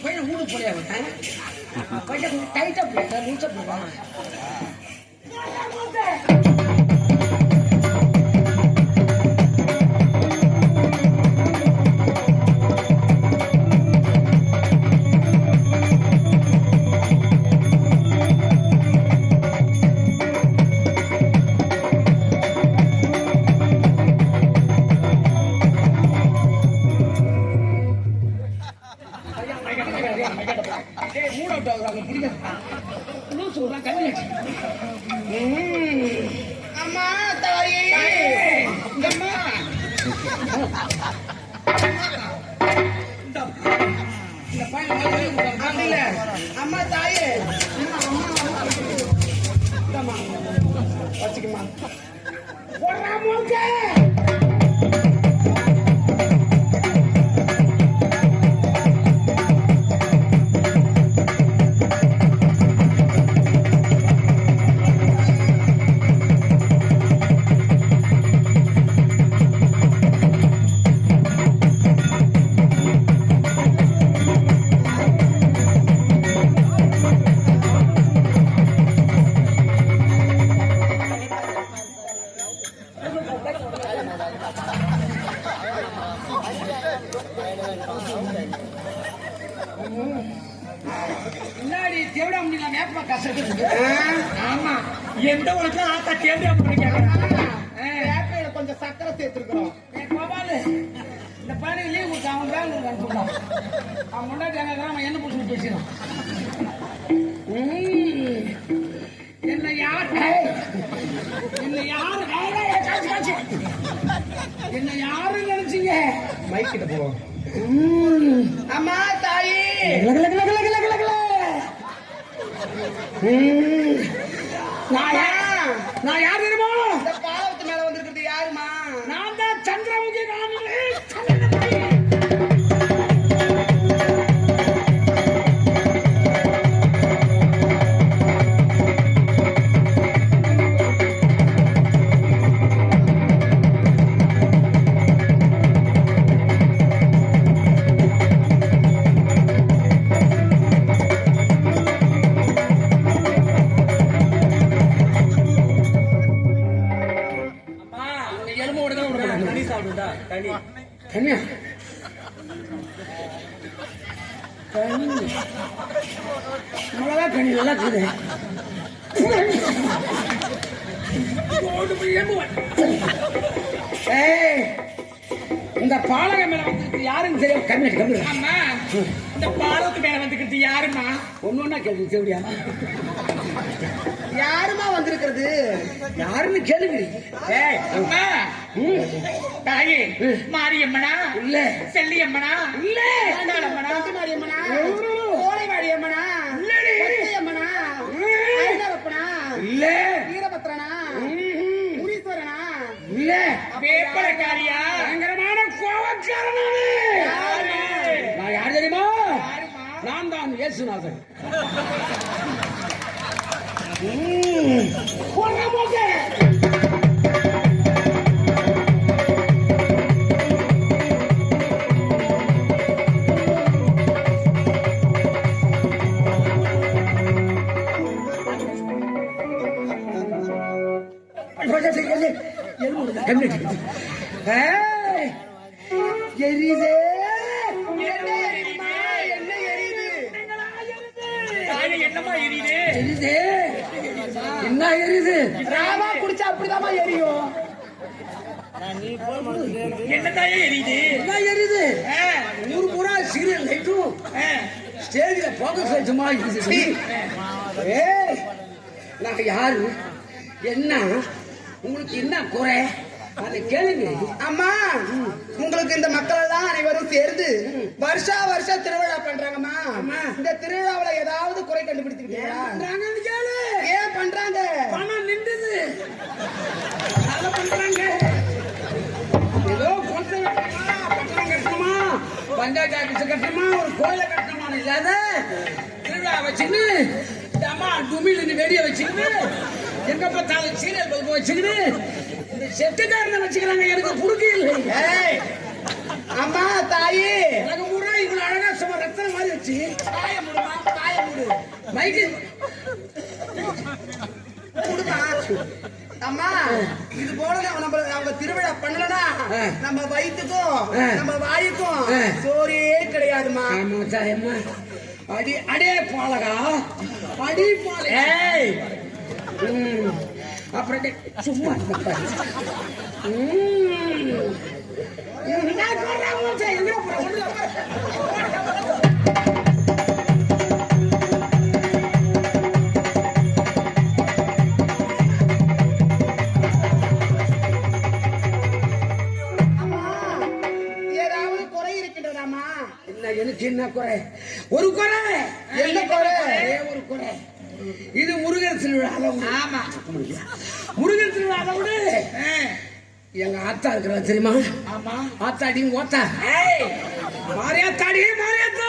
பையன் ஊடு போலியா பையன் டைட்டா போய் லூச்சா போவாங்க. அம்மா தாயே அம்மா அம்மா தாயே வச்சுக்கமா முன்னாடி தேவடா முடியல மேப்பா கஷ்டப்பட்டு. ஆமா எந்த உனக்கு ஆத்தா தேவடா முடிய கொஞ்சம் சக்கரை சேர்த்துருக்கோம். இந்த பையனுக்கு லீவ் கொடுத்து அவன் பெங்களூருக்கு அனுப்பிட்டான். அவன் முன்னாடி அவன் என்ன பிடிச்சி பேசினான். என்ன யார் என்ன யாரு நினைச்சீங்க? மைக்கிட்ட போவோம். அம்மா தாயே நான் யார் தெரியுமா? இந்த பாலத்து மேல வந்திருக்கிறது யாருமா? நான் தான் சந்திரமுகி. கன்யா மிளகா கனி நல்லா இருக்குது. இந்த பாலக மேல வந்துருக்கு யாருன்னு தெரியும். கண்ணு கண்ணு இந்த பாலத்து மேல வந்துக்கிறது யாருமா? ஒன்னொன்னா கேள்வி செவிடியா யாருமா வந்திருக்கிறது? யாருன்னு கேளுங்க. தாயே மாரியம்மனா இல்ல, செல்லியம்மனா இல்ல, மாரியம்மனா கோலை மாரியம்மனா அம்மனா ஐலவப்பனா இல்ல, வீரபத்ரனா முனீஸ்வரனா இல்ல, வேப்பலக்காரியா பயங்கரமான கோவக்காரனா. நான் யார் தெரியுமா? நான் தான் இயேசுநாதன். எரிதே என்னமா எரியுது? எரிதே என்ன எரியுது? ராவா குடிச்சா அப்படிதாமா எரியும். என்னதாயே எரியுது? என்ன எரியுது? ஊரு பூரா சீரியல் லைட்டும் ஸ்டேஜ்ல போக்கஸ் லைட்டுமா இருக்குது. நான் யாரு, என்ன, உங்களுக்கு என்ன குறை அதை கேளுங்க. அம்மா உங்களுக்கு இந்த மக்கள் எல்லாம் அனைவரும் சேர்ந்து வருஷா வருஷம் திருவிழா பண்றாங்கம்மா. இந்த திருவிழாவில ஏதாவது குறை கண்டுபிடிச்சிருக்கீங்களா? ஏன் பண்றாங்க? பணம் நின்றுது பண்றாங்க. ஏதோ பத்திரம் கட்டணுமா, பஞ்சாயத்து ஆபீஸ் கட்டணுமா, ஒரு கோயில கட்டணுமா இல்லாத திருவிழா வச்சுன்னு அம்மா டுமில் வெடிய வச்சுக்கிட்டு எங்க பார்த்தாலும் சீரியல் பல்பு வச்சுக்கிட்டு இந்த செட்டுக்காரனை வச்சுக்கிறாங்க. எனக்கு புடுக்கு இல்லை. அம்மா தாயே வச்சு காய முடுமா காய முடு மைக்கு முடுமா அம்மா இது போல அவங்க திருவிழா பண்ணலனா நம்ம வயிற்றுக்கும் நம்ம வாயுக்கும் சோறே கிடையாதுமா. ஆமா சாயம்மா அடி அடே பாலகா அடி பாலக அப்புறம் சும்மா ஏதாவது குறை இருக்கின்றதாமா? இல்ல எனக்கு என்ன குறை? ஒரு குறை. என்ன குறை? ஒரு குறை. இது முருகர் திருவிழா. ஆமா முருகர் திருவிழா. விட எங்க ஆத்தா இருக்கிறா தெரியுமா? ஆமா ஆத்தாடி ஓத்தா மாரியாத்தாடி மாரியாத்தா